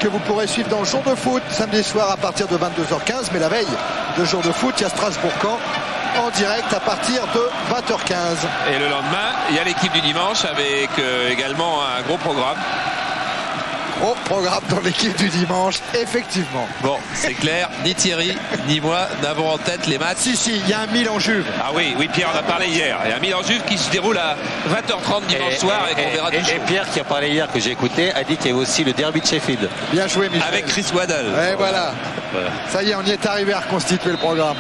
que vous pourrez suivre dans le Jour de foot samedi soir à partir de 22h15. Mais la veille de Jour de foot, il y a Strasbourg-Caen en direct à partir de 20h15. Et le lendemain, il y a l'équipe du dimanche avec également un gros programme. Gros programme dans l'équipe du dimanche, effectivement. Bon, c'est clair, ni Thierry ni moi n'avons en tête les matchs. Si, il y a un Milan-Juve. Ah oui, Pierre en a parlé hier. Il y a un Milan-Juve qui se déroule à 20h30 dimanche soir et qu'on verra tout. Et Pierre qui a parlé hier, que j'ai écouté, a dit qu'il y avait aussi le derby de Sheffield. Bien joué, Michel. Avec Chris Waddle. Et voilà. Ça y est, on y est arrivé à reconstituer le programme.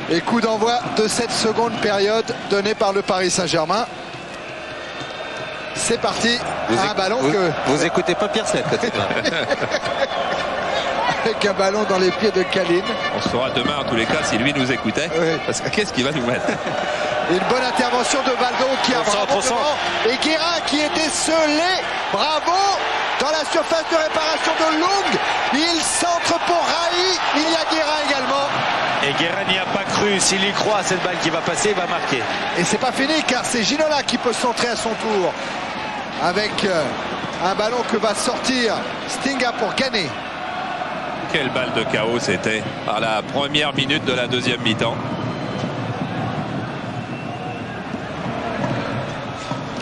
Et coup d'envoi de cette seconde période donnée par le Paris Saint-Germain. C'est parti. Un ballon que... Vous écoutez pas Pierre Slet, avec un ballon dans les pieds de Kalin. On saura demain en tous les cas si lui nous écoutait. Oui. Parce que qu'est-ce qu'il va nous mettre? Une bonne intervention de Valdo qui a bravo devant. Et Guérin qui est décelé. Bravo. Dans la surface de réparation de Long. Il centre pour Raï. Il y a Guérin également. Et Guérin n'y a pas cru. S'il y croit à cette balle qui va passer, il va marquer. Et c'est pas fini car c'est Ginola qui peut centrer à son tour. Avec un ballon que va sortir Stinga pour gagner. Quelle balle de chaos c'était à la première minute de la deuxième mi-temps.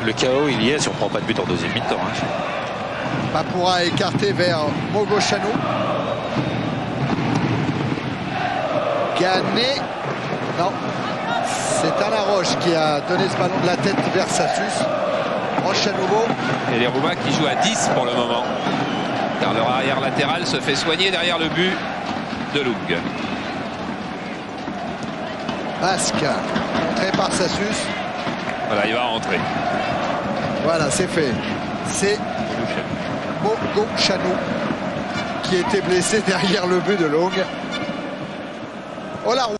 Le chaos, il y est si on ne prend pas de but en deuxième mi-temps. Papoura écarté vers Mogo Chanou. Gagné. Non. C'est Alain Roche qui a donné ce ballon de la tête vers Sassus. Roche à nouveau. Et les Roumains qui jouent à 10 pour le moment. Car leur arrière latéral se fait soigner derrière le but de Lung. Basque. Montré par Sassus. Voilà, il va rentrer. Voilà, c'est fait. C'est Mogo Chanou qui était blessé derrière le but de Long. Oh la roue.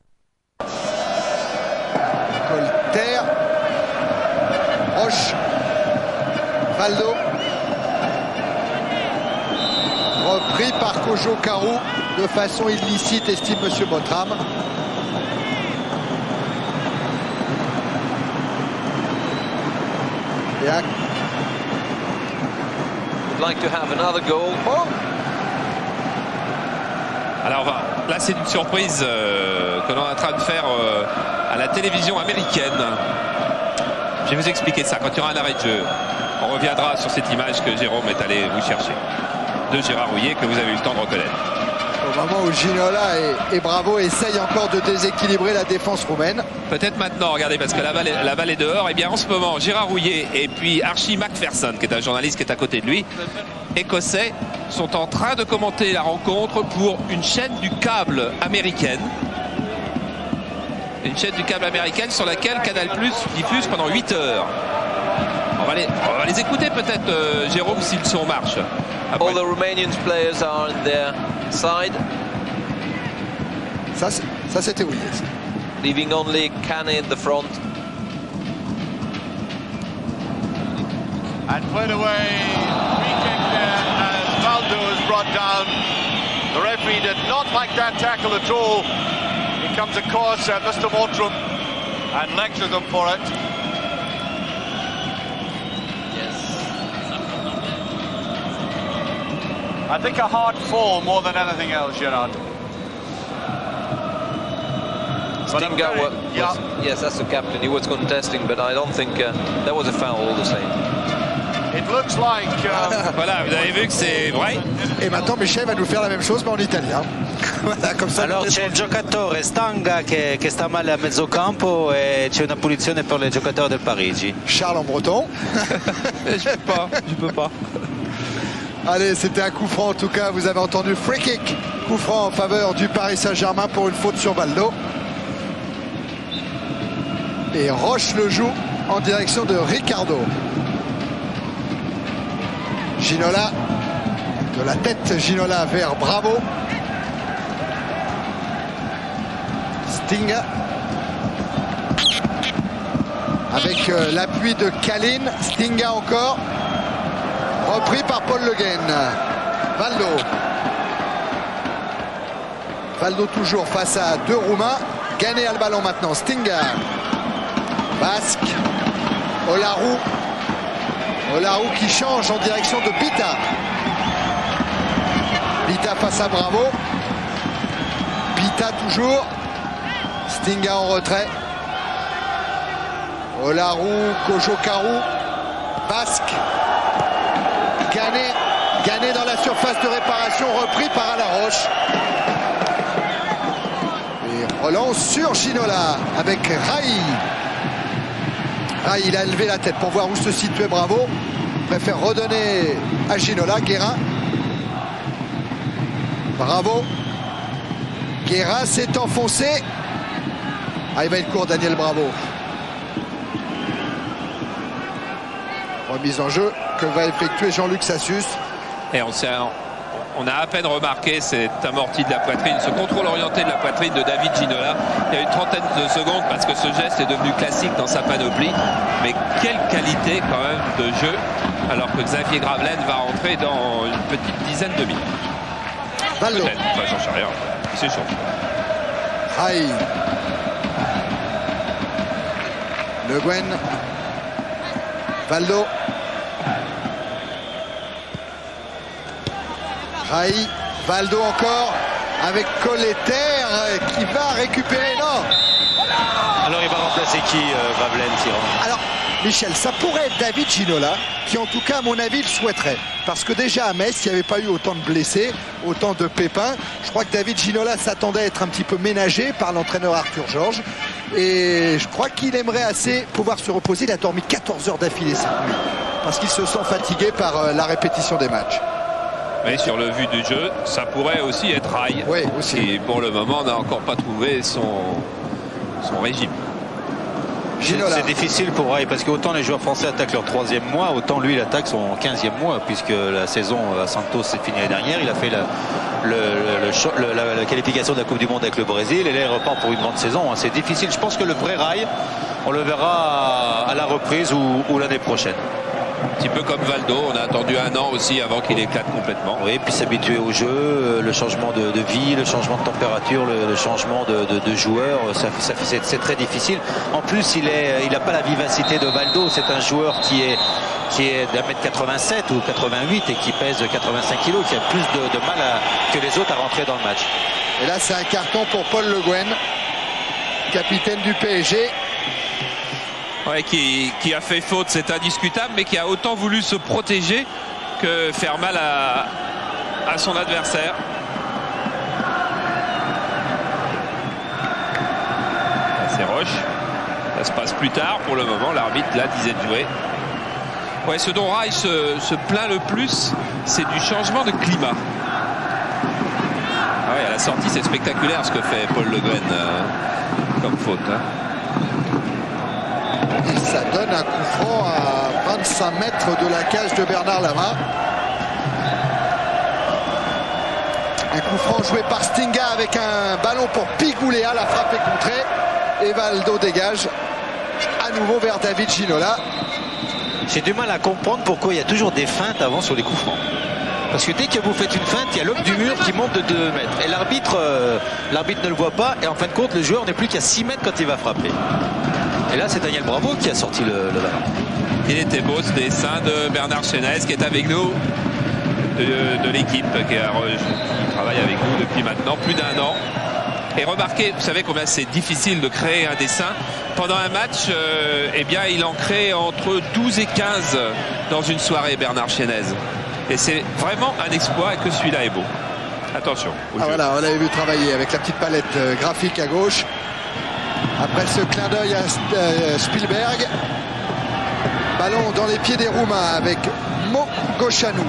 Colter. Roche. Valdo. Repris par Kojo Karou de façon illicite, estime M. Botram. Would like to have another goal. Oh. Alors là c'est une surprise que l'on est en train de faire à la télévision américaine. Je vais vous expliquer ça quand il y aura un arrêt de jeu. On reviendra sur cette image que Jérôme est allé vous chercher de Gérard Rouillet que vous avez eu le temps de reconnaître. Au moment où Ginola et Bravo essayent encore de déséquilibrer la défense roumaine. Peut-être maintenant, regardez, parce que la balle est dehors. Et bien en ce moment, Gérard Rouillet et puis Archie Macpherson, qui est un journaliste qui est à côté de lui, écossais, sont en train de commenter la rencontre pour une chaîne du câble américaine. Une chaîne du câble américaine sur laquelle Canal+ diffuse pendant 8 heures. On va les écouter peut-être, Jérôme, s'ils sont en marche. Après. All the Romanian players are on their side. Ça c'était oui. Leaving only Kane in the front. And played away. Free kick there as Valdo is brought down. The referee did not like that tackle at all. He comes across Mr. Mottram and lectures him for it. I think a hard fall more than anything else, Gerard. Stinga yes, that's the captain. He was contesting, but I don't think that was a foul all the same. It looks like. Voilà, vous avez vu que c'est vrai. Et maintenant, Michel va nous faire la même chose, mais en italien. Voilà, comme ça. Alors c'è il giocatore Stanga che sta male a mezzocampo e c'è una punizione per il giocatore del Parigi. Charles en breton. Je peux pas. Allez, c'était un coup franc en tout cas, vous avez entendu free kick. Coup franc en faveur du Paris Saint-Germain pour une faute sur Valdo. Et Roche le joue en direction de Ricardo. Ginola, de la tête Ginola vers Bravo. Stinga. Avec l'appui de Kalin. Stinga encore. Repris par Paul Le Guen. Valdo. Valdo toujours face à deux Roumains. Gagné à le ballon maintenant. Stinga. Basque. Olarou. Olarou qui change en direction de Pita. face à Bravo. Bita toujours. Stinga en retrait. Olaru, Kojokaru, Basque. Gagné dans la surface de réparation, repris par Alaroche. Et relance sur Ginola avec Rai. Rai, il a levé la tête pour voir où se situait Bravo. Préfère redonner à Ginola. Guérin. Bravo. Guérin s'est enfoncé. Ah, il va être court, Daniel Bravo. Remise en jeu que va effectuer Jean-Luc Sassus. Et on a à peine remarqué cette amortie de la poitrine, ce contrôle orienté de la poitrine de David Ginola. Il y a une trentaine de secondes parce que ce geste est devenu classique dans sa panoplie. Mais quelle qualité quand même de jeu, alors que Xavier Gravelaine va rentrer dans une petite dizaine de minutes. Valdo. Enfin, j'en sais rien. C'est sûr. Rai. Le Guen. Valdo. Rai. Valdo encore avec Colleter qui va récupérer. Non. Alors il va remplacer qui, Gravelaine, qui rentre? Alors, Michel, ça pourrait être David Ginola qui, en tout cas, à mon avis, le souhaiterait. Parce que déjà à Metz, il n'y avait pas eu autant de blessés, autant de pépins. Je crois que David Ginola s'attendait à être un petit peu ménagé par l'entraîneur Arthur Georges. Et je crois qu'il aimerait assez pouvoir se reposer. Il a dormi 14 heures d'affilée cette nuit. Parce qu'il se sent fatigué par la répétition des matchs. Mais sur le vu du jeu, ça pourrait aussi être Rai. Oui, aussi. Et pour le moment, on n'a encore pas trouvé son régime. C'est difficile pour Rai parce qu'autant les joueurs français attaquent leur 3e mois, autant lui il attaque son 15e mois, puisque la saison à Santos s'est finie l'année dernière. Il a fait la qualification de la Coupe du Monde avec le Brésil et là il repart pour une grande saison. C'est difficile. Je pense que le vrai Rai, on le verra à la reprise ou l'année prochaine. Un petit peu comme Valdo, on a attendu un an aussi avant qu'il éclate complètement. Oui, puis s'habituer au jeu, le changement de vie, le changement de température, le changement de joueur, c'est très difficile. En plus, il n'a pas la vivacité de Valdo. C'est un joueur qui est d'1m87 ou 88 et qui pèse 85 kg, qui a plus de mal que les autres à rentrer dans le match. Et là, c'est un carton pour Paul Le Guen, capitaine du PSG. Ouais, qui a fait faute, c'est indiscutable, mais qui a autant voulu se protéger que faire mal à son adversaire. C'est Roche. Ça se passe plus tard. Pour le moment, l'arbitre là disait de jouer. Ouais, ce dont Rai se plaint le plus, c'est du changement de climat. Ah ouais, à la sortie, c'est spectaculaire ce que fait Paul Le Guen comme faute. Hein. Et ça donne un coup franc à 25 mètres de la cage de Bernard Lama. Un coup franc joué par Stinga avec un ballon pour Pigouléa. La frappe est contrée. Et Valdo dégage à nouveau vers David Ginola. J'ai du mal à comprendre pourquoi il y a toujours des feintes avant sur les coups francs. Parce que dès que vous faites une feinte, il y a l'homme du mur qui monte de 2 mètres. Et l'arbitre ne le voit pas. Et en fin de compte, le joueur n'est plus qu'à 6 mètres quand il va frapper. Et là, c'est Daniel Bravo qui a sorti le ballon. Il était beau ce dessin de Bernard Chenez qui est avec nous, de l'équipe qui travaille avec nous depuis maintenant plus d'1 an. Et remarquez, vous savez combien c'est difficile de créer un dessin. Pendant un match, eh bien, il en crée entre 12 et 15 dans une soirée, Bernard Chenez. Et c'est vraiment un exploit que celui-là est beau. Attention. Ah voilà, on l'avait vu travailler avec la petite palette graphique à gauche. Après ce clin d'œil à Spielberg. Ballon dans les pieds des Roumains avec Mogochanou.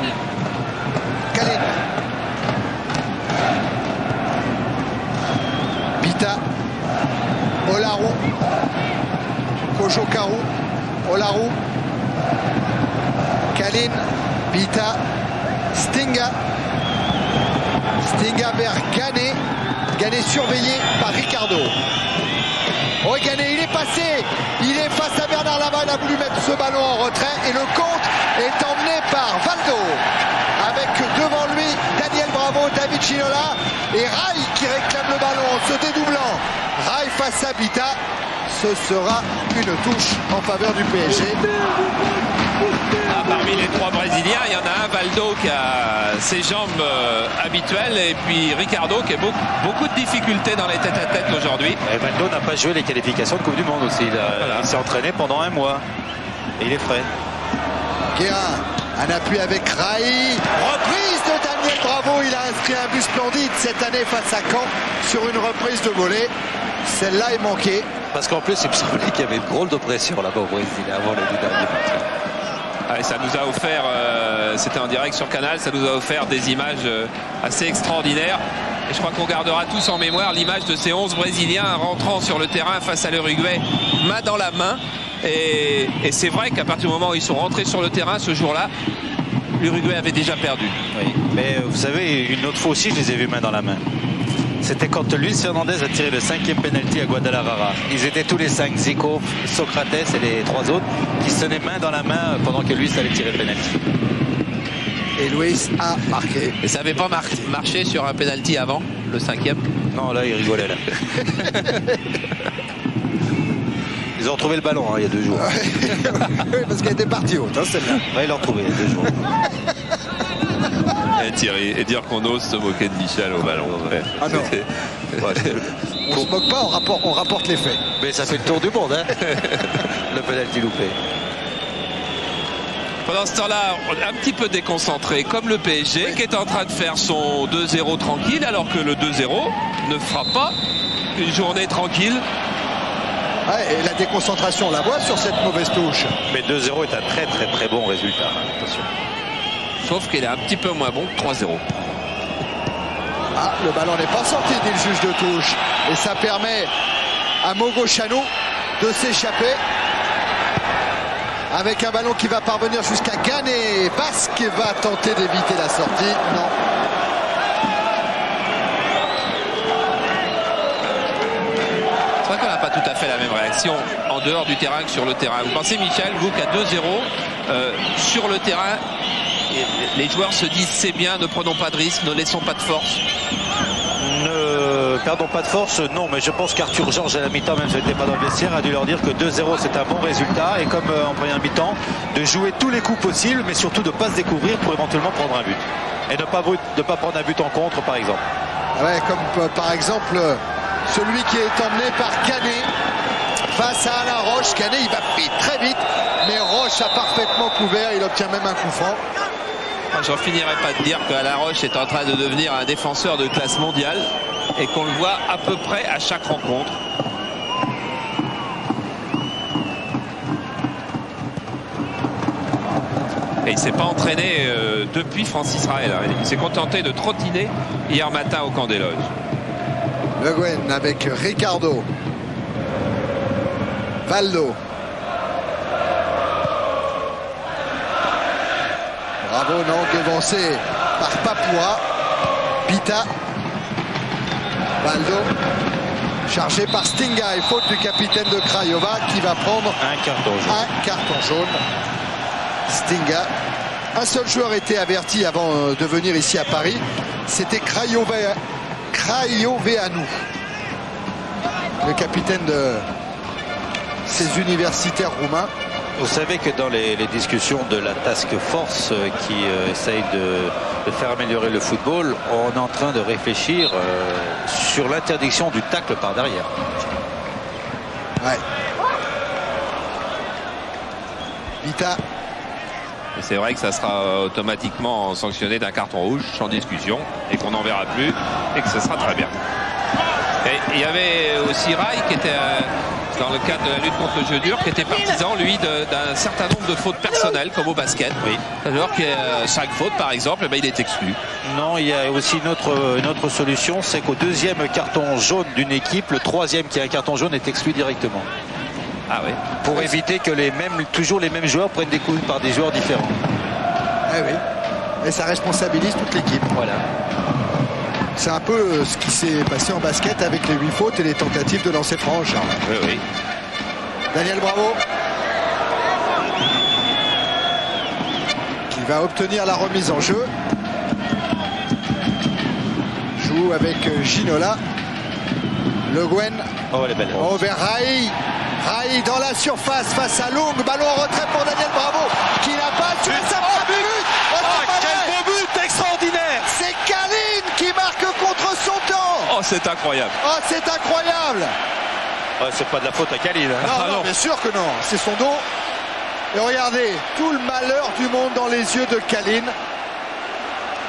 Kalin. Bita. Olaru. Kojokaru. Olaru. Kalin. Bita. Stinga. Stinga vers Gane. Gane surveillé par Ricardo. Oh, Gane, il est passé. Il est face à Bernard Lama. Il a voulu mettre ce ballon en retrait. Et le compte est emmené par Valdo. Avec devant lui Daniel Bravo, David Ginola et Rai qui réclame le ballon en se dédoublant. Rai face à Bita. Ce sera une touche en faveur du PSG. Ah, parmi les 3 Brésiliens, il y en a un, Valdo, qui a ses jambes habituelles, et puis Ricardo qui a beaucoup de difficultés dans les tête-à-tête aujourd'hui. Et Valdo n'a pas joué les qualifications de Coupe du Monde aussi. Il s'est entraîné pendant 1 mois. Et il est frais. Guérin, un appui avec Rai. Reprise de Daniel Bravo. Il a inscrit un but splendide cette année face à Caen sur une reprise de volée. Celle-là est manquée. Parce qu'en plus, il me semblait qu'il y avait une drôle de pression là-bas au Brésil avant le dernier match. Ah, ça nous a offert, c'était en direct sur Canal, ça nous a offert des images assez extraordinaires. Et je crois qu'on gardera tous en mémoire l'image de ces 11 Brésiliens rentrant sur le terrain face à l'Uruguay, main dans la main. Et c'est vrai qu'à partir du moment où ils sont rentrés sur le terrain ce jour-là, l'Uruguay avait déjà perdu. Oui. Mais vous savez, une autre fois aussi, je les ai vus main dans la main. C'était quand Luis Fernandez a tiré le 5e penalty à Guadalajara. Ils étaient tous les 5, Zico, Socrates et les 3 autres, qui se tenaient main dans la main pendant que Luis allait tirer le penalty. Et Luis a marqué. Et ça n'avait pas marché sur un penalty avant, le 5e? Non, là, il rigolait là. Ils ont retrouvé le ballon il y a 2 jours. Oui, parce qu'elle était partie haute, celle-là. Oui, ils l'ont retrouvé il y a 2 jours. Et Thierry, et dire qu'on ose se moquer de Michel au ballon. Ouais. Ah non. On se moque pas, on rapporte les faits. Mais ça fait le tour du monde, hein. Le penalty loupé. Pendant ce temps-là, on est un petit peu déconcentré, comme le PSG, qui est en train de faire son 2-0 tranquille, alors que le 2-0 ne fera pas une journée tranquille. Ouais, et la déconcentration, on la voit sur cette mauvaise touche. Mais 2-0 est un très très très bon résultat. Attention. Sauf qu'il est un petit peu moins bon que 3-0. Ah, le ballon n'est pas sorti, dit le juge de touche. Et ça permet à Mogo Chano de s'échapper. Avec un ballon qui va parvenir jusqu'à Gané. Basque va tenter d'éviter la sortie. Non. C'est vrai qu'on n'a pas tout à fait la même réaction en dehors du terrain que sur le terrain. Vous pensez, Michel, vous, qu'à 2-0, sur le terrain, les joueurs se disent c'est bien, ne prenons pas de risques, ne laissons pas de force? Ne perdons pas de force, non, mais je pense qu'Arthur Georges à la mi-temps, même si il n'était pas dans le vestiaire, a dû leur dire que 2-0 c'est un bon résultat, et comme en première mi-temps, de jouer tous les coups possibles, mais surtout de ne pas se découvrir pour éventuellement prendre un but. Et de ne pas prendre un but en contre, par exemple. Ouais, comme par exemple celui qui est emmené par Canet face à Alain Roche. Canet, il va vite, très vite, mais Roche a parfaitement couvert, il obtient même un coup franc. J'en finirai pas de dire qu'Alain Roche est en train de devenir un défenseur de classe mondiale et qu'on le voit à peu près à chaque rencontre. Et il ne s'est pas entraîné depuis Francis Raël. Il s'est contenté de trottiner hier matin au camp des loges. Le Guen avec Ricardo. Valdo. Bravo, non, devancé par Papua. Pita. Valdo. Chargé par Stinga et faute du capitaine de Craiova qui va prendre un carton jaune. Stinga. Un seul joueur était averti avant de venir ici à Paris. C'était Craioveanu, le capitaine de ces universitaires roumains. Vous savez que dans les discussions de la task force qui essaye de faire améliorer le football, on est en train de réfléchir sur l'interdiction du tacle par derrière. Ouais. Vita. C'est vrai que ça sera automatiquement sanctionné d'un carton rouge sans discussion et qu'on n'en verra plus et que ce sera très bien. Et il y avait aussi Rai qui était dans le cadre de la lutte contre le jeu dur, qui était partisan, lui, d'un certain nombre de fautes personnelles, comme au basket. Oui. Alors qu'il y a 5 fautes, par exemple, il est exclu. Non, il y a aussi une autre solution, c'est qu'au deuxième carton jaune d'une équipe, le troisième qui a un carton jaune est exclu directement. Ah oui. Pour éviter que toujours les mêmes joueurs prennent des coups par des joueurs différents. Ah oui. Et ça responsabilise toute l'équipe. Voilà. C'est un peu ce qui s'est passé en basket avec les 8 fautes et les tentatives de lancer franc, Charles. Oui, oui. Daniel Bravo. Qui va obtenir la remise en jeu. Joue avec Ginola. Le Guen. Oh, elle est belle. Over Rai. Raï dans la surface face à Long. Ballon en retrait pour Daniel Bravo qui n'a pas assuré sa but. Quel beau but extraordinaire. C'est Kalin qui marque contre son temps. Oh, c'est incroyable. Oh, c'est incroyable. C'est pas de la faute à Kalin. Non, bien sûr que non. C'est son dos. Et regardez, tout le malheur du monde dans les yeux de Kalin.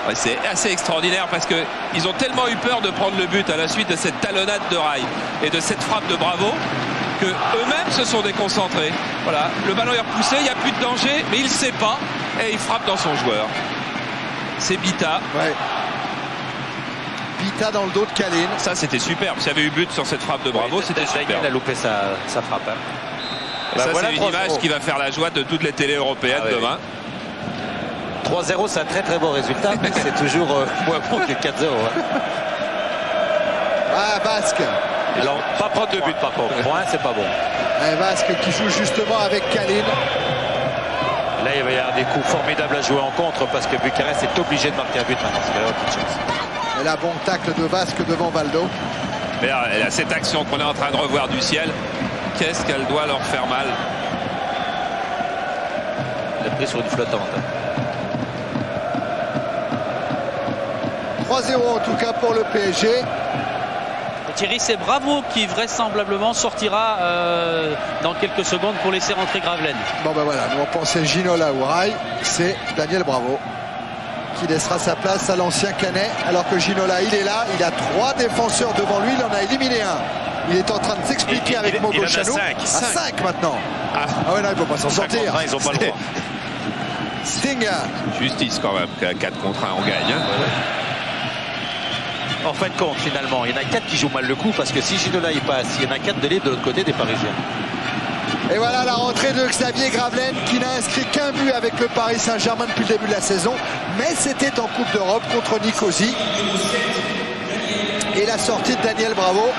Ouais, c'est assez extraordinaire parce qu'ils ont tellement eu peur de prendre le but à la suite de cette talonnade de Raï et de cette frappe de Bravo que eux-mêmes se sont déconcentrés. Voilà, le ballon est repoussé, il n'y a plus de danger, mais il ne sait pas et il frappe dans son joueur. C'est Bita. Ouais. Bita dans le dos de Kalin. Ça, c'était superbe. S'il y avait eu but sur cette frappe de Bravo, c'était super. Il a loupé sa frappe. Ça, voilà, c'est une image qui va faire la joie de toutes les télés européennes demain. 3-0, c'est un très très bon résultat, mais c'est toujours moins bon que 4-0. Ah, Basque. Alors, pas prendre de but par contre. Point, c'est pas bon. Basque qui joue justement avec Kalin. Là, il va y avoir des coups formidables à jouer en contre parce que Bucarest est obligé de marquer un but maintenant. C'est la petite chance. Et là, bon tacle de Basque devant Valdo. Mais là, cette action qu'on est en train de revoir du ciel, qu'est-ce qu'elle doit leur faire mal. Il a pris sur une flottante. 3-0 en tout cas pour le PSG. Et Thierry, c'est Bravo qui vraisemblablement sortira dans quelques secondes pour laisser rentrer Gravelaine. Bon ben voilà, nous on pensait Ginola ou Raï, c'est Daniel Bravo qui laissera sa place à l'ancien Canet, alors que Ginola il est là, il a 3 défenseurs devant lui, il en a éliminé un. Il est en train de s'expliquer avec Mogo Chanou. À 5 maintenant. Ah ouais, non, il ne peut pas s'en sortir. Ils n'ont pas le droit. Stinga. Justice quand même, qu'à 4 contre 1 on gagne. En fin de compte, finalement, il y en a 4 qui jouent mal le coup parce que si Ginola y passe, il y en a 4 de libre de l'autre côté des Parisiens. Et voilà la rentrée de Xavier Gravelaine qui n'a inscrit qu'un but avec le Paris Saint-Germain depuis le début de la saison, mais c'était en Coupe d'Europe contre Nicosie. Et la sortie de Daniel Bravo.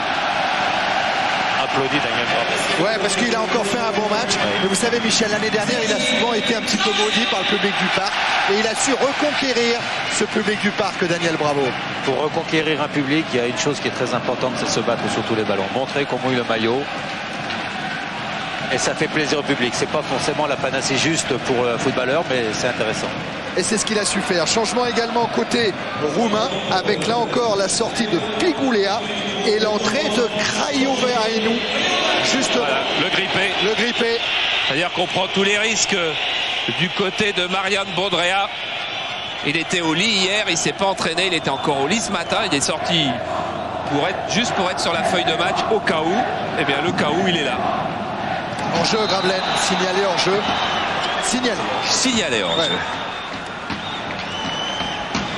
Applaudit Daniel Bravo. Ouais, parce qu'il a encore fait un bon match. Mais vous savez, Michel, l'année dernière, il a souvent été un petit peu maudit par le public du Parc. Et il a su reconquérir ce public du Parc, Daniel Bravo. Pour reconquérir un public, il y a une chose qui est très importante, c'est se battre sur tous les ballons. Montrer qu'on mouille le maillot. Et ça fait plaisir au public. C'est pas forcément la panacée juste pour le footballeur, mais c'est intéressant. Et c'est ce qu'il a su faire. Changement également côté roumain, avec là encore la sortie de Pigulea et l'entrée de Craioveanu. Juste voilà, le grippé. C'est-à-dire qu'on prend tous les risques du côté de Marian Baudrea. Il était au lit hier, il s'est pas entraîné, il était encore au lit ce matin. Il est sorti juste pour être sur la feuille de match au cas où. Eh bien, le cas où, il est là. En jeu, Gravelaine, signalé en jeu. Signalé en jeu.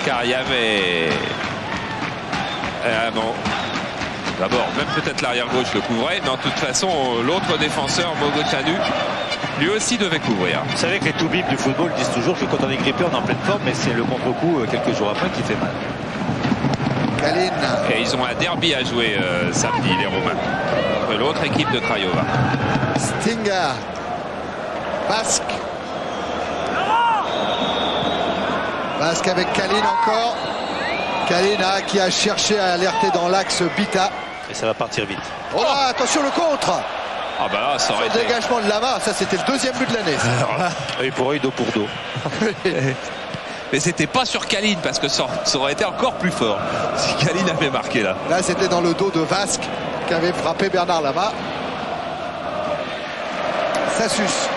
Car il y avait... bon. D'abord, même peut-être l'arrière gauche le couvrait, mais en toute façon, l'autre défenseur, Mogo Chanou, lui aussi devait couvrir. Vous savez que les toubibs du football disent toujours que quand on est grippé, on est en pleine forme, mais c'est le contre-coup quelques jours après qui fait mal. Kalin. Et ils ont un derby à jouer samedi, les Romains, contre l'autre équipe de Craiova. Stinga. Basque. Basque avec Kalin encore. Kalin qui a cherché à alerter dans l'axe Bita. Et ça va partir vite. Oh là, attention le contre. Ah bah là, ça aurait été... Le dégagement de Lama, ça c'était le 2e but de l'année. Alors là... œil pour œil, dos pour dos. Mais c'était pas sur Kalin parce que ça aurait été encore plus fort si Kalin avait marqué là. Là c'était dans le dos de Vasque qui avait frappé Bernard Lama. Sassus.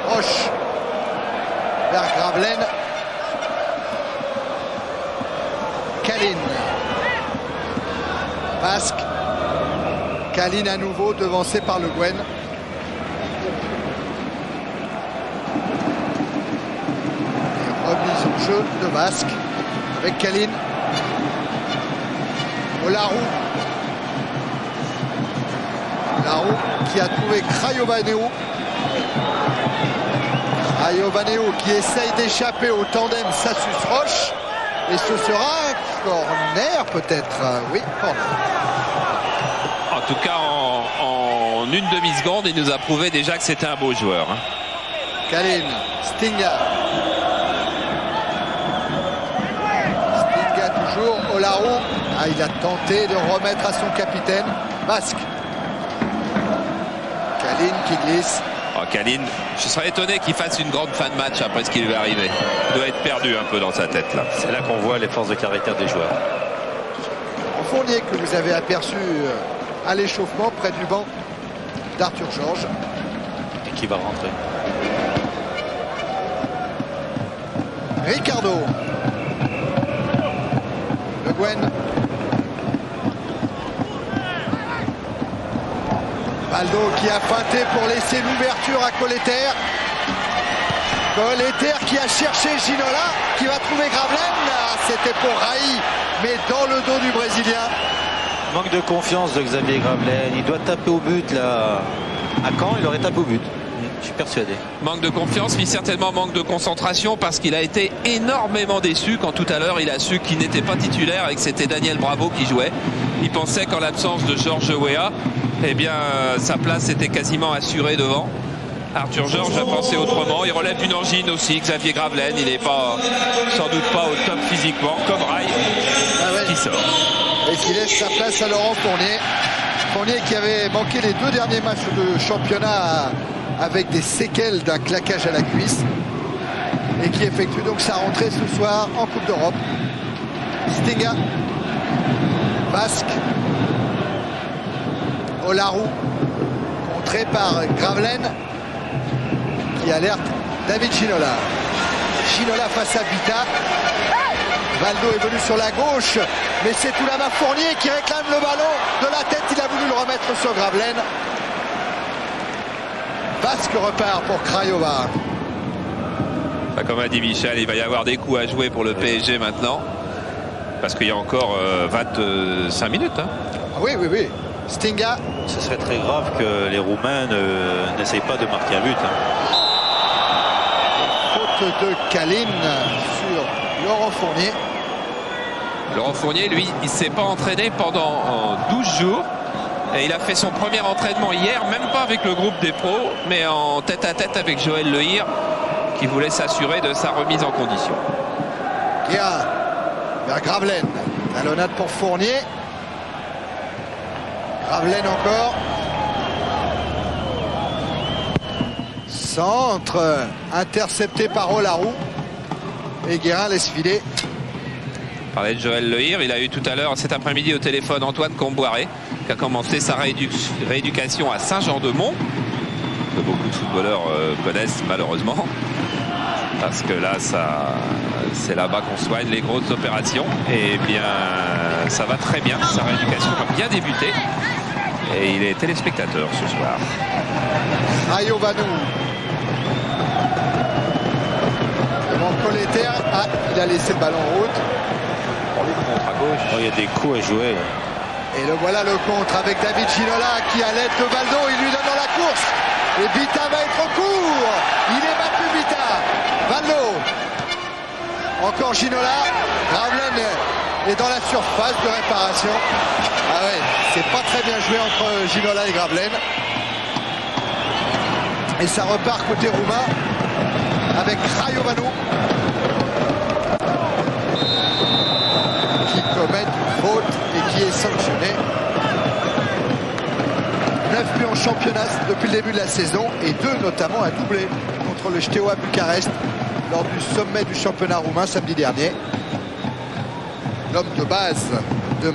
Roche. Vers Gravelaine. Kalin. Basque. Kalin à nouveau devancé par Le Guen. Et remise en jeu de Basque avec Kalin. Olarou. Olarou qui a trouvé Craioveanu. Craioveanu qui essaye d'échapper au tandem Sassus-Roche. Et ce sera un corner peut-être. Oui, corner. En tout cas, en une demi-seconde, il nous a prouvé déjà que c'était un beau joueur. Kalin, Stinga. Stinga toujours, Olarou. Ah, il a tenté de remettre à son capitaine. Basque. Kalin qui glisse. Oh, Kalin, je serais étonné qu'il fasse une grande fin de match après ce qui lui est arrivé. Il doit être perdu un peu dans sa tête là. C'est là qu'on voit les forces de caractère des joueurs. Fournier que vous avez aperçu à l'échauffement près du banc d'Arthur Georges. Et qui va rentrer. Ricardo. Le Guen. Baldo qui a feinté pour laisser l'ouverture à Colleter. Colleter qui a cherché Ginola, qui va trouver Gravelaine. C'était pour Raï, mais dans le dos du Brésilien. Manque de confiance de Xavier Gravelaine. Il doit taper au but là. À Caen, il aurait tapé au but. Je suis persuadé. Manque de confiance, mais certainement manque de concentration parce qu'il a été énormément déçu quand tout à l'heure il a su qu'il n'était pas titulaire et que c'était Daniel Bravo qui jouait. Il pensait qu'en l'absence de Georges Weah, eh bien sa place était quasiment assurée devant. Arthur Georges a pensé autrement. Il relève d'une angine aussi. Xavier Gravelaine, il n'est pas, sans doute pas au top physiquement, comme Raï, qui sort. Et qui laisse sa place à Laurent Fournier. Fournier qui avait manqué les 2 derniers matchs de championnat avec des séquelles d'un claquage à la cuisse et qui effectue donc sa rentrée ce soir en Coupe d'Europe. Stinga, Basque, Olarou, contré par Gravelaine qui alerte David Ginola. Ginola face à Vita. Valdo est venu sur la gauche, mais c'est Toulama Fournier qui réclame le ballon de la tête. Il a voulu le remettre sur Gravelaine. Basque repart pour Craiova. Comme a dit Michel, il va y avoir des coups à jouer pour le PSG maintenant. Parce qu'il y a encore 25 minutes. Hein. Oui. Stinga. Ce serait très grave que les Roumains n'essayent pas de marquer un but. Hein. Faute de Kalin sur Laurent Fournier. Laurent Fournier, lui, il ne s'est pas entraîné pendant 12 jours. Et il a fait son premier entraînement hier, même pas avec le groupe des pros, mais en tête-à-tête avec Joël Lehir, qui voulait s'assurer de sa remise en condition. Guérin vers Gravelaine. Talonnade pour Fournier. Gravelaine encore. Centre intercepté par Olarou. Et Guérin laisse filer. On parlait de Joël Lehir, il a eu tout à l'heure cet après-midi au téléphone Antoine Comboiré, qui a commencé sa rééducation à Saint-Jean-de-Mont, que beaucoup de footballeurs connaissent malheureusement, parce que là c'est là-bas qu'on soigne les grosses opérations. Et bien ça va très bien, sa rééducation a bien débuté et il est téléspectateur ce soir. Ayovanou. Devant Colleter, il a laissé le ballon en route. Contre à gauche. Oh, il y a des coups à jouer. Et le voilà le contre avec David Ginola qui à l'aide de Baldo, il lui donne dans la course. Et Vita va être au court. Il est battu Vita. Baldo. Encore Ginola. Gravelaine est dans la surface de réparation. Ah ouais, c'est pas très bien joué entre Ginola et Gravelaine. Et ça repart côté roumain avec Craiova qui commet une faute et qui est sanctionné. 9 buts en championnat depuis le début de la saison et 2 notamment à doublé contre le Steaua Bucarest lors du sommet du championnat roumain samedi dernier. L'homme de base de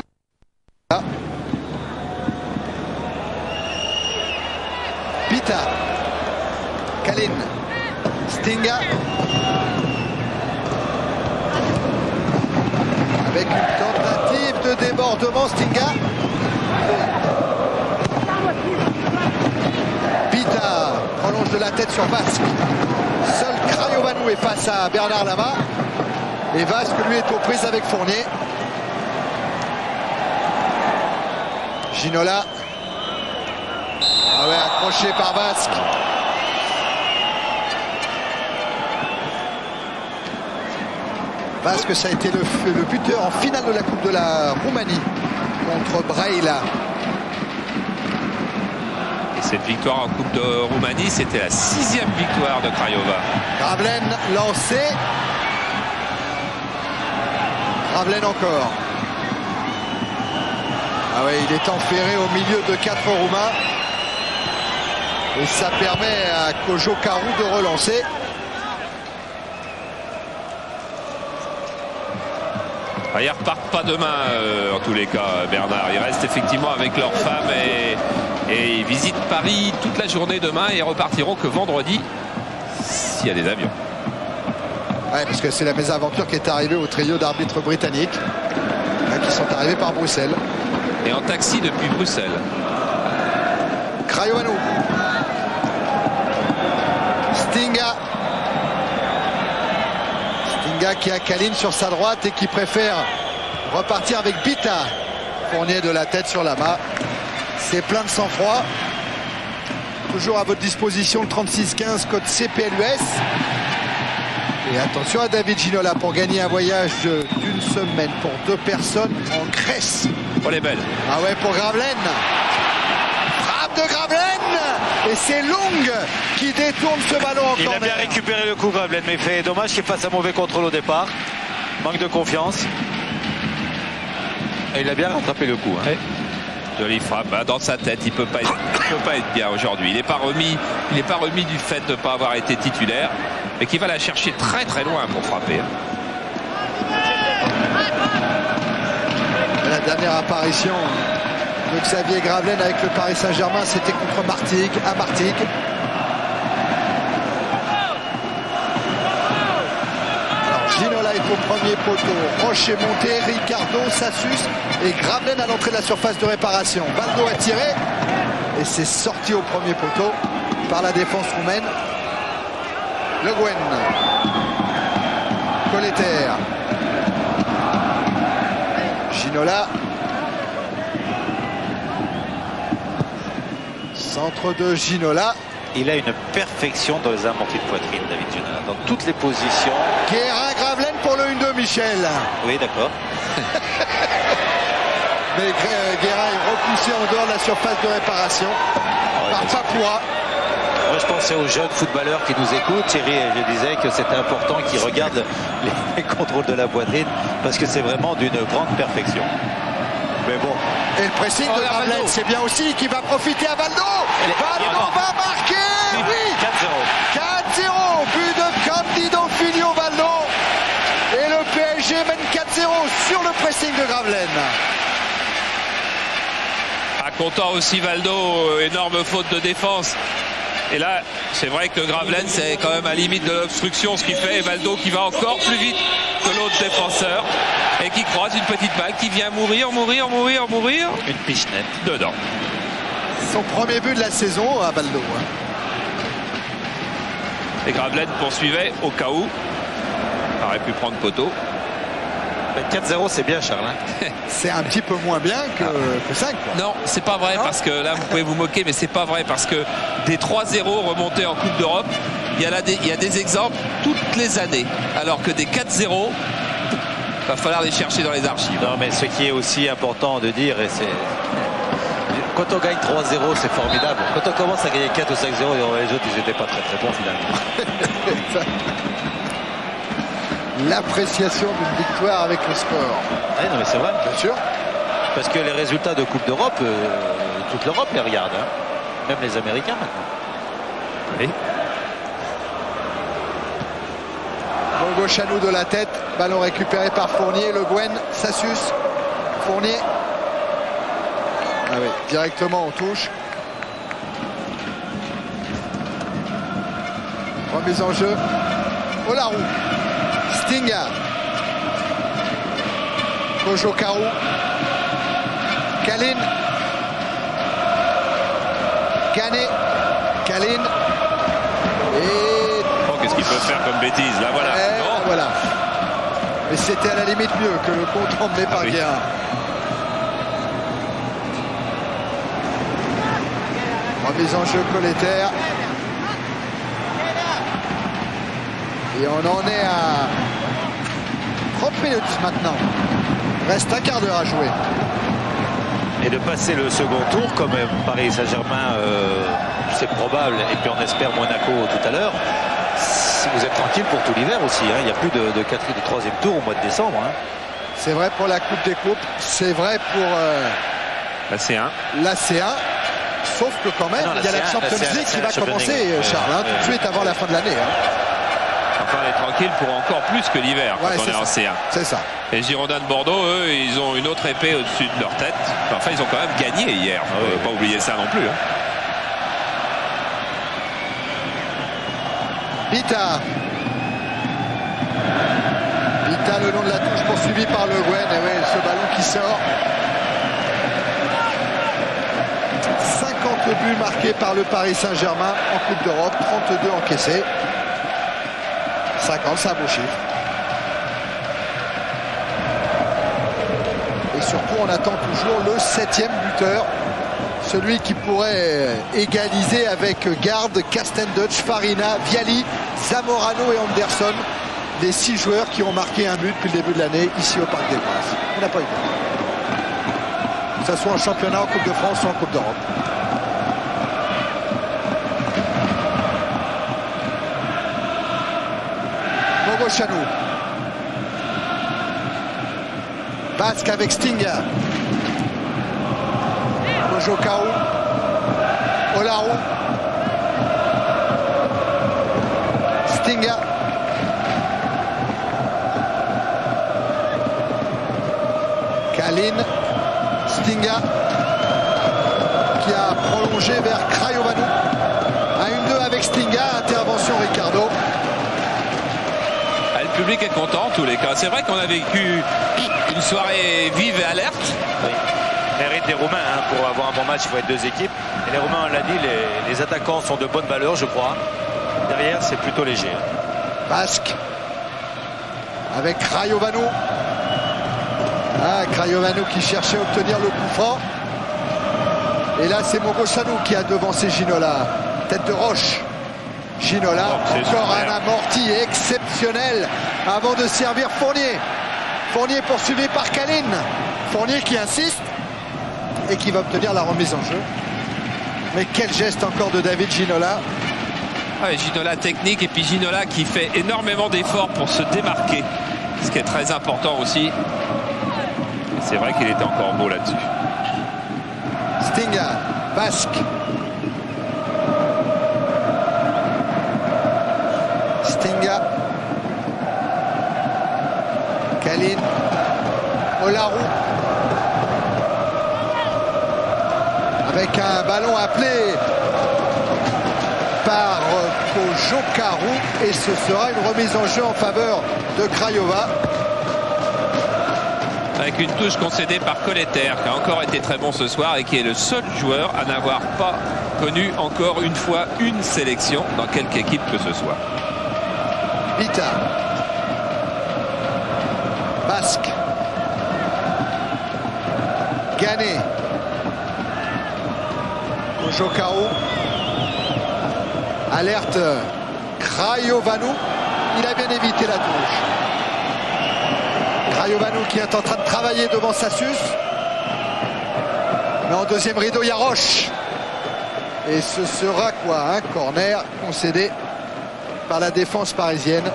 Pita, Kalin, Stinga avec une tentative de débordement. Stinga, Pita prolonge de la tête sur Vasque. Seul Craiova est face à Bernard Lama et Vasque lui est aux prises avec Fournier. Ginola. Ah ouais, accroché par Vasque. Vasque, ça a été le buteur en finale de la Coupe de la Roumanie contre Braila. Et cette victoire en Coupe de Roumanie, c'était la 6e victoire de Craiova. Gravelaine lancé. Gravelaine encore. Ah ouais, il est enferré au milieu de 4 Roumains. Et ça permet à Kojo Karu de relancer. Ils ne repartent pas demain, en tous les cas, Bernard. Ils restent effectivement avec leurs femmes et ils visitent Paris toute la journée demain et repartiront que vendredi, s'il y a des avions. Ouais, parce que c'est la mésaventure qui est arrivée au trio d'arbitres britanniques, qui sont arrivés par Bruxelles. Et en taxi depuis Bruxelles. Craiovano. Stinga. Stinga qui a Kalin sur sa droite et qui préfère repartir avec Bita. Fournier de la tête sur la main. C'est plein de sang-froid. Toujours à votre disposition le 36-15 code CPLUS. Et attention à David Ginola pour gagner un voyage d'une semaine pour 2 personnes en Grèce. Oh les belles. Ah ouais, pour Gravelaine. Frappe de Gravelaine. Et c'est Long qui détourne ce ballon en corner. Il a bien récupéré le coup, Gravelaine, mais fait dommage qu'il fasse un mauvais contrôle au départ. Manque de confiance. Et il a bien rattrapé le coup. Hein. Jolie frappe. Dans sa tête, il peut pas être bien aujourd'hui. Il n'est pas remis du fait de ne pas avoir été titulaire, mais qui va la chercher très très loin pour frapper. La dernière apparition de Xavier Gravelaine avec le Paris Saint-Germain, c'était contre Martigues, à Martigues. Alors Ginola est au premier poteau, Roche est monté, Ricardo, Sassus et Gravelaine à l'entrée de la surface de réparation. Baldo a tiré et c'est sorti au premier poteau par la défense roumaine. Le Guen. Colleter. Ginola. Centre de Ginola. Il a une perfection dans les amortis de poitrine, David Ginola, dans toutes les positions. Guérin Gravelaine pour le 1-2, Michel. Oui, d'accord. Mais Guérin est repoussé en dehors de la surface de réparation par Papoura. Moi, je pensais aux jeunes footballeurs qui nous écoutent, Thierry, et je disais que c'était important qu'ils regardent les contrôles de la poitrine parce que c'est vraiment d'une grande perfection. Mais bon. Et le pressing de Gravelaine, c'est bien aussi, qui va profiter à Valdo. Valdo va marquer. Oui. 4-0. But de Candido Filio Valdo. Et le PSG mène 4-0 sur le pressing de Gravelaine. Content aussi Valdo, énorme faute de défense. Et là, c'est vrai que Gravelaine, c'est quand même à la limite de l'obstruction ce qu'il fait. Et Valdo qui va encore plus vite que l'autre défenseur. Et qui croise une petite balle qui vient mourir. Une pichenette. Dedans. Son premier but de la saison à Valdo. Et Gravelaine poursuivait au cas où. Il aurait pu prendre poteau. 4-0, c'est bien, Charles. C'est un petit peu moins bien que 5. Quoi. Non, c'est pas vrai, parce que là, vous pouvez vous moquer, mais c'est pas vrai, parce que des 3-0 remontés en Coupe d'Europe, il y a des exemples toutes les années. Alors que des 4-0, va falloir les chercher dans les archives. Non, mais ce qui est aussi important de dire, et c'est quand on gagne 3-0, c'est formidable. Quand on commence à gagner 4 ou 5-0, les autres, ils n'étaient pas très très bons finalement. L'appréciation d'une victoire avec le sport. Oui, non, mais c'est vrai. Bien sûr. Parce que les résultats de Coupe d'Europe, toute l'Europe les regarde. Hein. Même les Américains maintenant. Oui. Bongo Chanou de la tête. Ballon récupéré par Fournier. Le Guen. Sassus. Fournier. Ah oui, directement en touche. Remise en jeu. Olarou. Stinga. Kojo Karu. Kalin. Canet. Kalin. Et... Oh, qu'est-ce qu'il peut faire comme bêtise? Là, voilà. Voilà. Mais c'était à la limite mieux que le compte emmené par Guérin. Remise en jeu Colleter. Et on en est à 30 minutes maintenant. Reste un quart d'heure à jouer. Et de passer le second tour, comme Paris Saint-Germain, c'est probable, et puis on espère Monaco tout à l'heure, vous êtes tranquille pour tout l'hiver aussi. Hein. Il n'y a plus de troisième tour au mois de décembre. Hein. C'est vrai pour la Coupe des Coupes, c'est vrai pour la C1. La C1. sauf que quand même, il y a la Champions League qui va commencer, Charles, tout de suite avant la fin de l'année. Enfin, on est tranquille pour encore plus que l'hiver quand on est en C1. C'est ça. Les Girondins de Bordeaux, eux, ils ont une autre épée au-dessus de leur tête. Enfin, ils ont quand même gagné hier. On ne peut pas oublier ça non plus. Bita le long de la touche poursuivi par Le Guen. Et ouais, ce ballon qui sort. 50 buts marqués par le Paris Saint-Germain en Coupe d'Europe, 32 encaissés. 50, c'est un beau chiffre. Et surtout, on attend toujours le 7e buteur. Celui qui pourrait égaliser avec Garde, Castenduch, Farina, Viali, Zamorano et Anderson. Les 6 joueurs qui ont marqué un but depuis le début de l'année ici au Parc des Princes. On n'a pas eu de but. Que ce soit en championnat, en Coupe de France ou en Coupe d'Europe. Mogochanou. Basque avec Stinga. Kojokao. Olaru. Stinga. Kalin. Stinga. Qui a prolongé vers Craiovanu. 1-2 avec Stinga. Intervention Ricardo. Le public est content en tous les cas. C'est vrai qu'on a vécu une soirée vive et alerte. Oui. Mérite des Roumains pour avoir un bon match, il faut être 2 équipes. Et les Roumains, on l'a dit, les attaquants sont de bonne valeur, je crois. Derrière, c'est plutôt léger. Basque avec Craiovanu. Craiovanu qui cherchait à obtenir le coup franc. Et là, c'est Mogochanou qui a devancé Ginola. Tête de roche. Ginola, encore un amorti exceptionnel avant de servir Fournier. Fournier poursuivi par Kalin. Fournier qui insiste et qui va obtenir la remise en jeu. Mais quel geste encore de David Ginola. Ginola technique et puis Ginola qui fait énormément d'efforts pour se démarquer. Ce qui est très important aussi. C'est vrai qu'il était encore beau là-dessus. Stinga, Basque. Stinga. Kalin. Olaru. Avec un ballon appelé par Kojokaru. Et ce sera une remise en jeu en faveur de Craiova. Avec une touche concédée par Colletter, qui a encore été très bon ce soir et qui est le seul joueur à n'avoir pas connu encore une fois une sélection dans quelque équipe que ce soit. Bita. Basque. Gané. Kojokao. Alerte Craiovanu. Il a bien évité la touche. Craiovanu qui est en train de travailler devant Sassus. Mais en deuxième rideau, il y a Roche. Et ce sera quoi? Un corner concédé par la défense parisienne.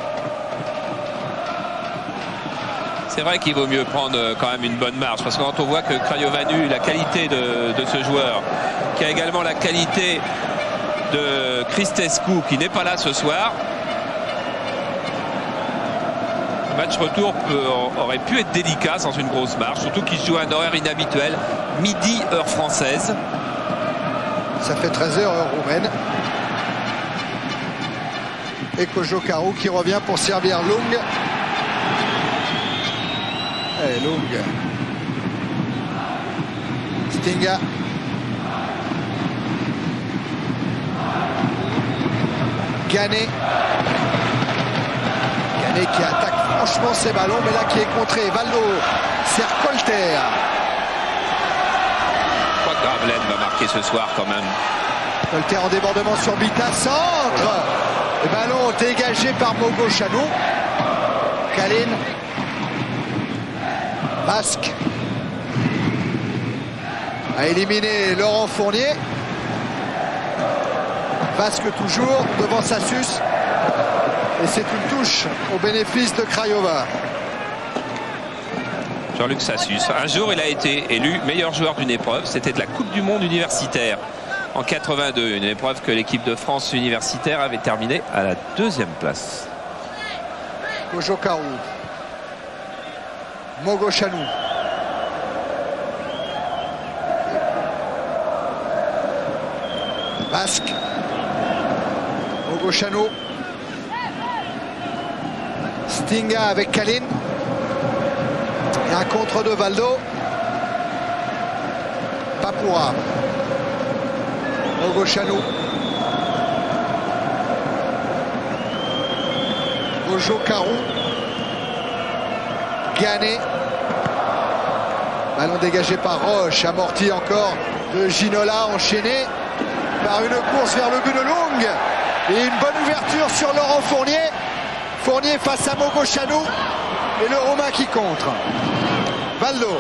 C'est vrai qu'il vaut mieux prendre quand même une bonne marge, parce que quand on voit que Craiovanu, la qualité de ce joueur, qui a également la qualité de Cristescu, qui n'est pas là ce soir, le match retour aurait pu être délicat sans une grosse marge, surtout qu'il joue à un horaire inhabituel, midi heure française. Ça fait 13h heure roumaine. Et Kojokaru qui revient pour servir Lung. Allez, Lung. Stinga. Gané. Gané qui attaque franchement ses ballons, mais là qui est contré. Valdo sert Colter. Je crois que Gravelaine va marquer ce soir quand même. Colter en débordement sur Bita. Centre. Le ballon dégagé par Mogochanou. Kalin. Basque a éliminé Laurent Fournier. Basque toujours devant Sassus. Et c'est une touche au bénéfice de Craiova. Jean-Luc Sassus. Un jour, il a été élu meilleur joueur d'une épreuve. C'était de la Coupe du Monde universitaire en 82. Une épreuve que l'équipe de France universitaire avait terminée à la 2e place. Kojo Karu. Mogo Chanou. Basque. Mogo Chanou. Stinga avec Kalin. Et un contre de Valdo. Papoura. Mogo Chanou. Kojo Karu. Ghané. Ballon dégagé par Roche, amorti encore de Ginola, enchaîné par une course vers le but de Long. Et une bonne ouverture sur Laurent Fournier. Fournier face à Mogo Chanou. Et le Roumain qui contre. Valdo.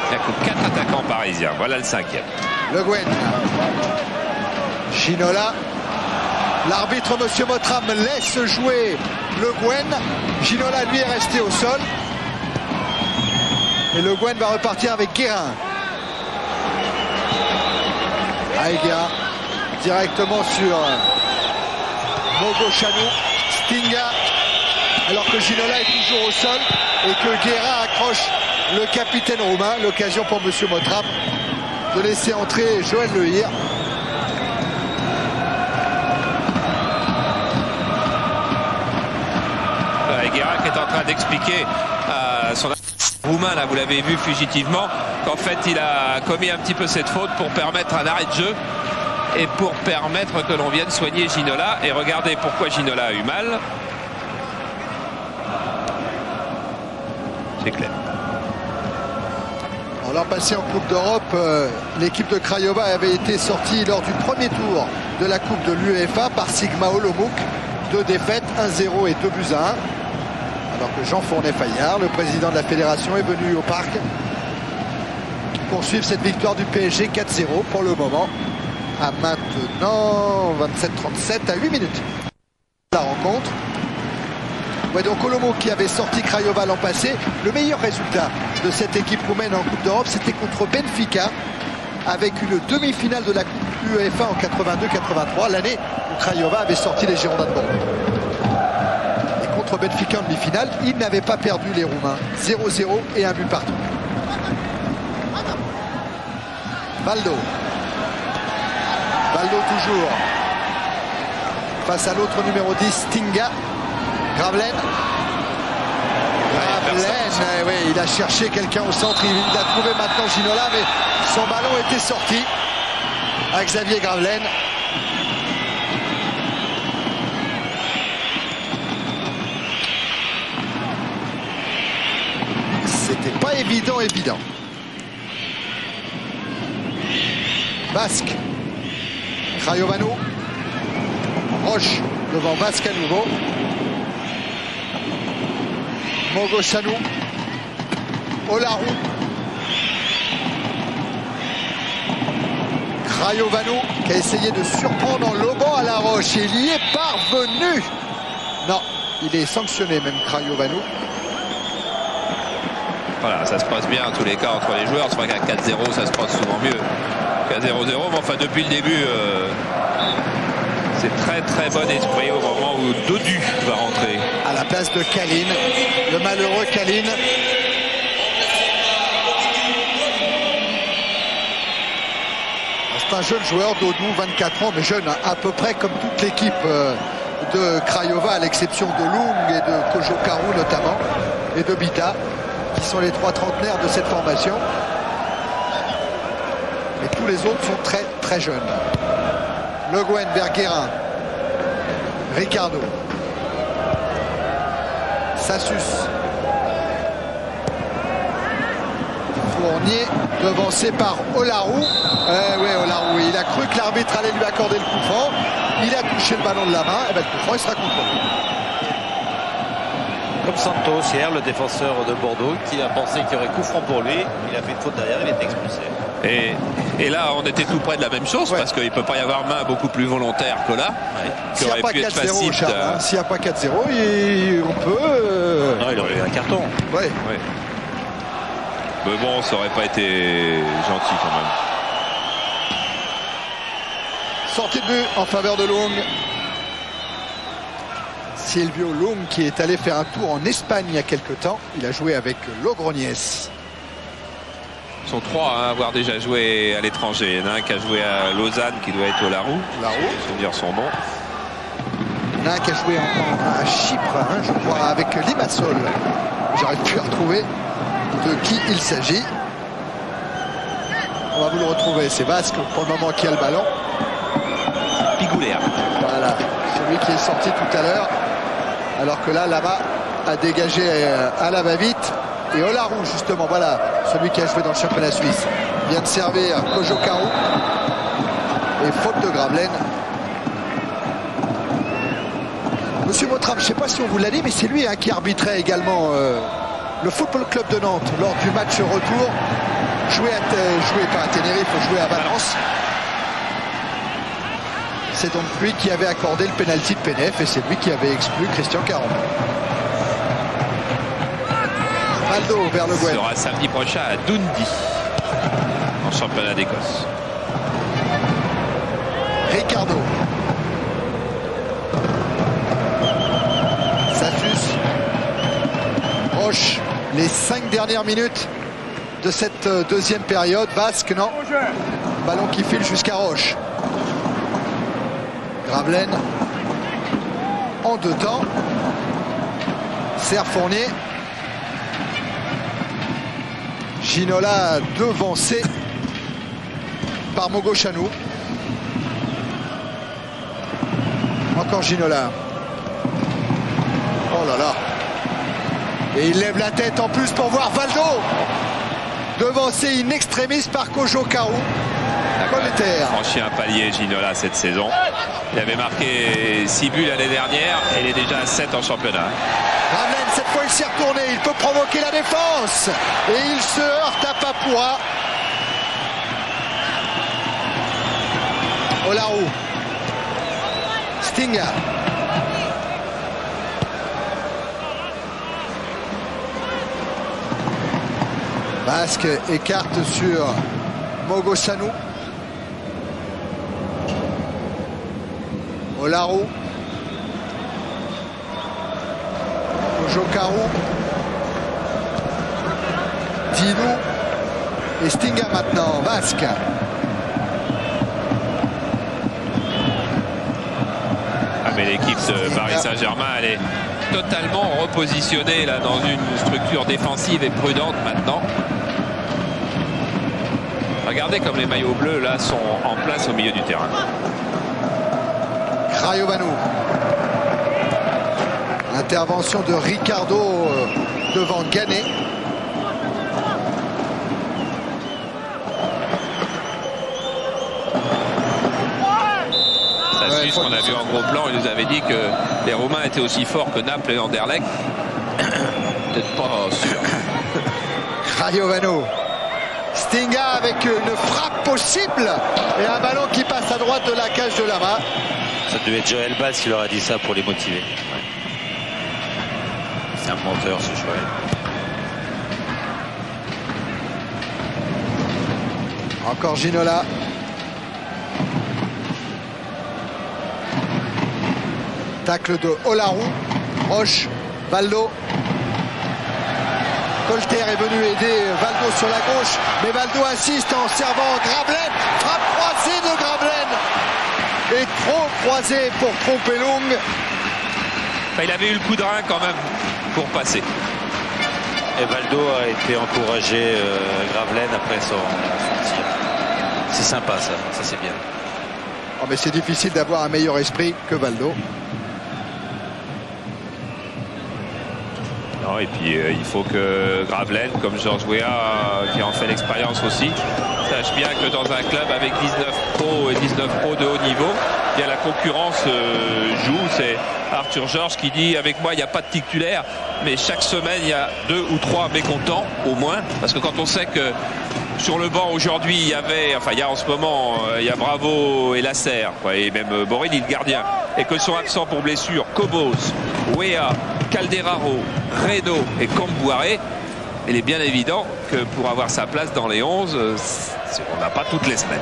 Il y a 4 attaquants parisiens. Voilà le 5e. Le Guen. Ginola. L'arbitre, Monsieur Mottram, laisse jouer Le Guen. Ginola, lui, est resté au sol. Et Le Guen va repartir avec Guérin. Guérin directement sur Mogo Chanou. Stinga, alors que Ginola est toujours au sol et que Guérin accroche le capitaine roumain. L'occasion pour Monsieur Mottram de laisser entrer Joël Le Hir. Guérin qui est en train d'expliquer à son roumain, là vous l'avez vu fugitivement, qu'en fait il a commis un petit peu cette faute pour permettre un arrêt de jeu et pour permettre que l'on vienne soigner Ginola. Et regardez pourquoi Ginola a eu mal. C'est clair. L'an passé en Coupe d'Europe, l'équipe de Craiova avait été sortie lors du premier tour de la Coupe de l'UEFA par Sigma Olomouc. 2 défaites, 1-0 et 2 buts à 1. Alors que Jean Fournet-Fayard, le président de la fédération, est venu au parc pour suivre cette victoire du PSG 4-0 pour le moment. À maintenant 27-37 à 8 minutes. La rencontre. Ouais, donc Olomouc qui avait sorti Craiova l'an passé. Le meilleur résultat de cette équipe roumaine en Coupe d'Europe, c'était contre Benfica, avec une demi-finale de la Coupe UEFA en 82-83, l'année où Craiova avait sorti les Girondins de Bordeaux. Et contre Benfica en demi-finale, ils n'avaient pas perdu les Roumains. 0-0 et un but partout. Valdo. Valdo toujours. Face à l'autre numéro 10, Stinga. Gravelaine. Oui, il a cherché quelqu'un au centre, il a trouvé maintenant Ginola, mais son ballon était sorti à Xavier Gravelaine. C'était pas évident. Basque. Craiovano. Roche devant Basque à nouveau. Mogo Chanou. Olarou. Craiovano qui a essayé de surprendre en lobant à la Roche. Et il y est parvenu. Non, il est sanctionné même Craiovano. Voilà, ça se passe bien en tous les cas entre les joueurs. C'est vrai qu'à 4-0, ça se passe souvent mieux qu'à 0-0. Mais enfin, depuis le début, c'est très bon esprit au moment où Dodu va rentrer. À la place de Kalin, le malheureux Kalin. C'est un jeune joueur, Dodu, 24 ans, mais jeune, à peu près comme toute l'équipe de Craiova, à l'exception de Lung et de Kojo Karu notamment, et de Bita, qui sont les 3 trentenaires de cette formation. Et tous les autres sont très jeunes. Le Guen vers Guérin. Ricardo. Sassus. Fournier devancé par Olarou. Oui, Olarou. Il a cru que l'arbitre allait lui accorder le coup franc. Il a touché le ballon de la main. Et bien, le coup franc, il sera contrôlé. Comme Santos hier, le défenseur de Bordeaux, qui a pensé qu'il y aurait coup franc pour lui. Il a fait une faute derrière, il est expulsé. Et là, on était tout près de la même chose, parce qu'il ne peut pas y avoir main beaucoup plus volontaire que là. S'il n'y a pas 4-0, Charles, s'il n'y a pas 4-0, on peut... Non, il aurait eu un carton. Ouais. Mais bon, ça n'aurait pas été gentil quand même. Sortie de but en faveur de Lung. Silvio Lung qui est allé faire un tour en Espagne il y a quelque temps. Il a joué avec Logroñés. Ils sont 3 à avoir déjà joué à l'étranger. Il y en a un qui a joué à Lausanne, qui doit être Olarou. Je vais dire son nom. Il y en a un qui a joué à Chypre, hein, je crois, avec Limassol. J'arrive plus à retrouver de qui il s'agit. On va vous le retrouver. C'est Vasque pour le moment qui a le ballon. Pigoulea. Voilà, celui qui est sorti tout à l'heure. Alors que là, Lama a dégagé à la va-vite. Et Olarou, justement, voilà, celui qui a joué dans le championnat suisse, vient de servir Kojo Karu. Et faute de Gravelaine. Monsieur Mottram, je ne sais pas si on vous l'a dit, mais c'est lui hein, qui arbitrait également le Football Club de Nantes lors du match retour. Joué pas à Tenerife, joué à Valence. C'est donc lui qui avait accordé le pénalty de Penef et c'est lui qui avait exclu Christian Caron. Valdo vers le Gouin. Il sera samedi prochain à Dundee en championnat d'Écosse. Ricardo. Safus. Roche. Les 5 dernières minutes de cette deuxième période. Vasque, non. Ballon qui file jusqu'à Roche. Gravelaine. En 2 temps. Serre Fournier. Ginola devancé par Mogo Chanou. Encore Ginola. Oh là là. Et il lève la tête en plus pour voir Valdo. Devancé in extremis par Kojo Karu. Il a franchi un palier Ginola cette saison. Il avait marqué 6 buts l'année dernière et il est déjà à 7 en championnat. Gravelaine, cette fois il s'est retourné, il peut provoquer la défense. Et il se heurte à Papoura. Olarou. Stinga. Basque écarte sur Mogo Chanou. Olarou. Kojo Karu. Dinou. Et Stinga maintenant. Vasque. Ah mais l'équipe de Paris Saint-Germain, elle est totalement repositionnée là dans une structure défensive et prudente maintenant. Regardez comme les maillots bleus là sont en place au milieu du terrain. Craiovanu. Intervention de Ricardo devant Ganet. Ça suit ce qu'on a vu en gros plan. Il nous avait dit que les Roumains étaient aussi forts que Naples et Anderlecht. Peut-être pas sûr. Craiovanu. Stinga avec une frappe possible et un ballon qui passe à droite de la cage de Lama. Ça devait être Joël Bas qui leur a dit ça pour les motiver. Ouais. C'est un menteur ce Joël. Encore Ginola. Tacle de Olarou. Roche. Valdo. Colter est venu aider Valdo sur la gauche, mais Valdo insiste en servant Gravelaine. Frappe croisée de Gravelaine. Et trop croisé pour tromper Lung. Enfin, il avait eu le coup de rein quand même pour passer. Et Valdo a été encouragé Gravelaine après son tir. C'est sympa ça c'est bien. Oh, mais c'est difficile d'avoir un meilleur esprit que Valdo. Non, et puis il faut que Gravelaine, comme Georges Weah qui en fait l'expérience aussi, sache bien que dans un club avec 19 pros et 19 pros de haut niveau, il y a la concurrence joue. C'est Arthur Georges qui dit avec moi il n'y a pas de titulaire, mais chaque semaine il y a 2 ou 3 mécontents au moins, parce que quand on sait que sur le banc aujourd'hui il y a en ce moment il y a Bravo et Lasserre et même Borelli le gardien, et que sont absents pour blessure Cobos, Weah, Calderaro, Reynaud et Camboiré, il est bien évident que pour avoir sa place dans les 11, on n'a pas toutes les semaines.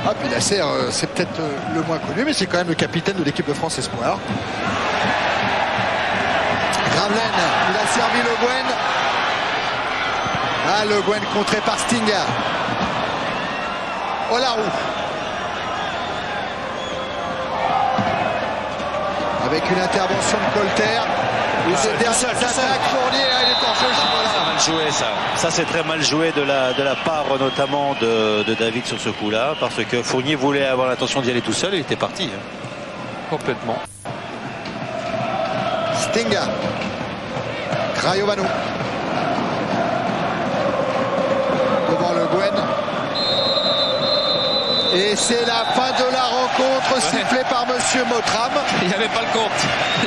Ah, puis Nasser, c'est peut-être le moins connu, mais c'est quand même le capitaine de l'équipe de France Espoir. Gravelaine, il a servi Le Guen. Ah, Le Guen contré par Stinga. Olarou. Avec une intervention de Colter. Et cette dernière attaque, Fournier, il est en jeu. Mal joué, ça. Ça, c'est très mal joué de la part notamment de David sur ce coup-là, parce que Fournier voulait avoir l'intention d'y aller tout seul, il était parti. Complètement. Stinga. Craiovano. Devant Le Guen. Et c'est la fin de la rencontre, sifflée par Monsieur Mottram. Il n'y avait pas le compte.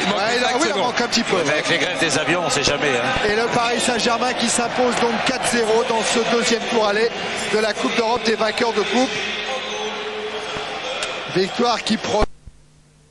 Il manque un petit peu. Avec les grèves des avions, on ne sait jamais. Et le Paris Saint-Germain qui s'impose donc 4-0 dans ce deuxième tour aller de la Coupe d'Europe des vainqueurs de coupe. Victoire qui prend.